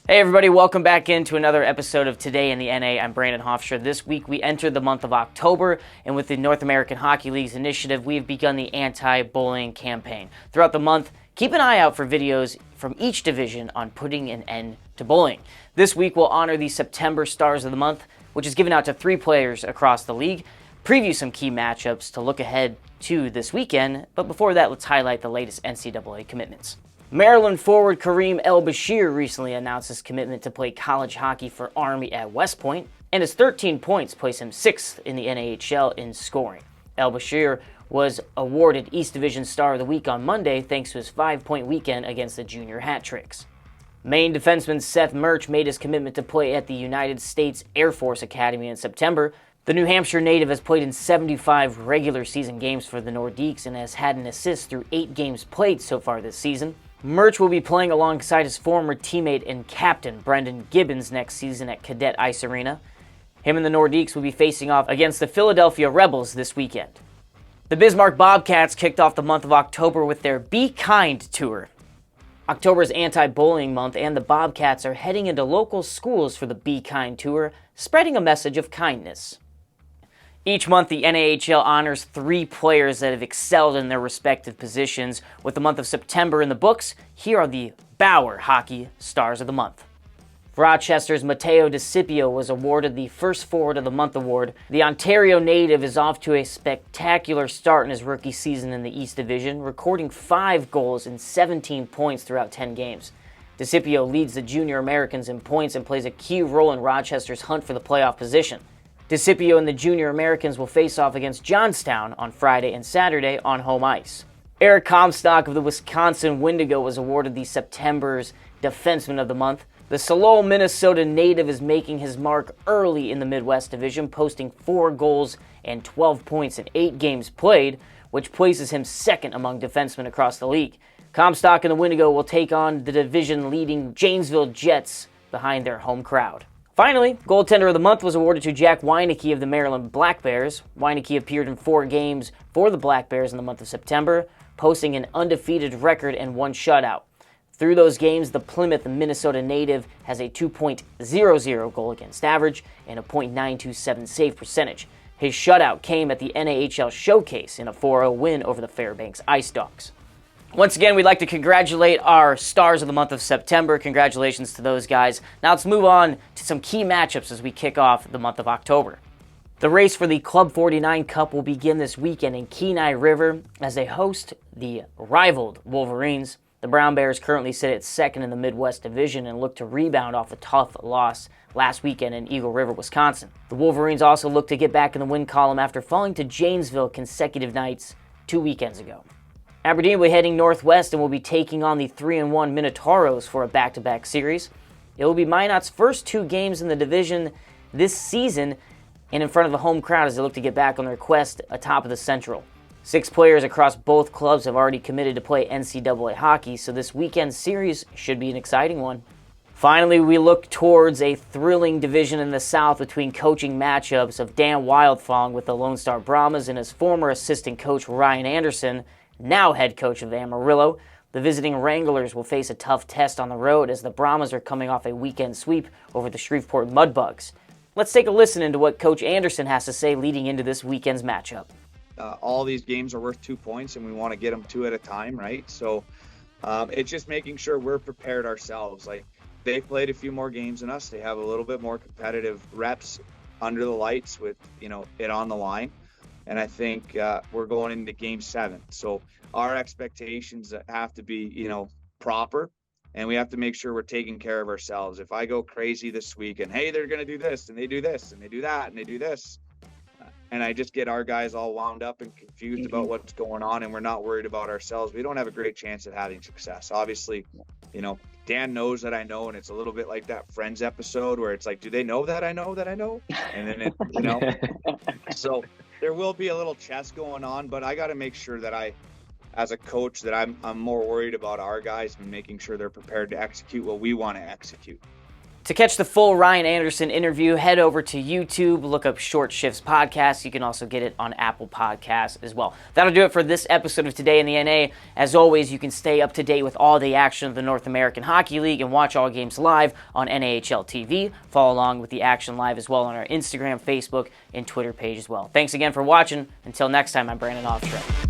Hey everybody, welcome back into another episode of Today in the NA. I'm Brandon Hofstra. This week we entered the month of October, and with the North American Hockey League's initiative, we have begun the anti-bullying campaign. Throughout the month, keep an eye out for videos from each division on putting an end to bullying. This week we'll honor the September Stars of the Month, which is given out to 3 players across the league, preview some key matchups to look ahead to this weekend, but before that, let's highlight the latest NCAA commitments. Maryland forward Kareem El-Bashir recently announced his commitment to play college hockey for Army at West Point, and his 13 points place him 6th in the NAHL in scoring. El-Bashir was awarded East Division Star of the Week on Monday thanks to his 5-point weekend against the Junior Hat Tricks. Maine defenseman Seth Murch made his commitment to play at the United States Air Force Academy in September. The New Hampshire native has played in 75 regular season games for the Nordiques and has had an assist through 8 games played so far this season. Murch will be playing alongside his former teammate and captain, Brendan Gibbons, next season at Cadet Ice Arena. Him and the Nordiques will be facing off against the Philadelphia Rebels this weekend. The Bismarck Bobcats kicked off the month of October with their Be Kind tour. October is anti-bullying month, and the Bobcats are heading into local schools for the Be Kind tour, spreading a message of kindness. Each month, the NAHL honors 3 players that have excelled in their respective positions. With the month of September in the books, here are the Bauer Hockey Stars of the Month. Rochester's Matteo DeCipio was awarded the First Forward of the Month award. The Ontario native is off to a spectacular start in his rookie season in the East Division, recording 5 goals and 17 points throughout 10 games. DeCipio leads the Junior Americans in points and plays a key role in Rochester's hunt for the playoff position. DeCipio and the Junior Americans will face off against Johnstown on Friday and Saturday on home ice. Eric Comstock of the Wisconsin Wendigo was awarded the September's Defenseman of the Month. The Salol, Minnesota native is making his mark early in the Midwest Division, posting 4 goals and 12 points in 8 games played, which places him second among defensemen across the league. Comstock and the Wendigo will take on the division-leading Janesville Jets behind their home crowd. Finally, Goaltender of the Month was awarded to Jack Weineke of the Maryland Black Bears. Weineke appeared in 4 games for the Black Bears in the month of September, posting an undefeated record and 1 shutout. Through those games, the Plymouth, Minnesota native has a 2.00 goal against average and a .927 save percentage. His shutout came at the NAHL Showcase in a 4-0 win over the Fairbanks Ice Dogs. Once again, we'd like to congratulate our Stars of the Month of September. Congratulations to those guys. Now let's move on to some key matchups as we kick off the month of October. The race for the Club 49 Cup will begin this weekend in Kenai River as they host the rivaled Wolverines. The Brown Bears currently sit at 2nd in the Midwest Division and look to rebound off a tough loss last weekend in Eagle River, Wisconsin. The Wolverines also look to get back in the win column after falling to Janesville consecutive nights 2 weekends ago. Aberdeen will be heading northwest and will be taking on the 3-1 Minotauros for a back-to-back series. It will be Minot's first 2 games in the division this season and in front of a home crowd as they look to get back on their quest atop of the Central. 6 players across both clubs have already committed to play NCAA hockey, so this weekend's series should be an exciting one. Finally, we look towards a thrilling division in the South between coaching matchups of Dan Wildfong with the Lone Star Brahmas and his former assistant coach Ryan Anderson, now head coach of Amarillo. The visiting Wranglers will face a tough test on the road as the Brahmas are coming off a weekend sweep over the Shreveport Mudbugs. Let's take a listen into what Coach Anderson has to say leading into this weekend's matchup. All these games are worth 2 points, and we want to get them 2 at a time, right? So it's just making sure we're prepared ourselves. Like, they've played a few more games than us. They have a little bit more competitive reps under the lights with, it on the line. And I think we're going into game 7. So our expectations have to be, proper, and we have to make sure we're taking care of ourselves. If I go crazy this week and, hey, they're going to do this, and they do this, and they do that, and they do this, and I just get our guys all wound up and confused about what's going on, and we're not worried about ourselves, we don't have a great chance at having success. Obviously, Dan knows that I know, and it's a little bit like that Friends episode where it's like, do they know that I know that I know? And then so there will be a little chess going on, but I got to make sure that as a coach, that I'm more worried about our guys and making sure they're prepared to execute what we want to execute. To catch the full Ryan Anderson interview, head over to YouTube, look up Short Shifts Podcast. You can also get it on Apple Podcasts as well. That'll do it for this episode of Today in the NA. As always, you can stay up to date with all the action of the North American Hockey League and watch all games live on NAHL TV. Follow along with the action live as well on our Instagram, Facebook, and Twitter page as well. Thanks again for watching. Until next time, I'm Brandon Hofstra.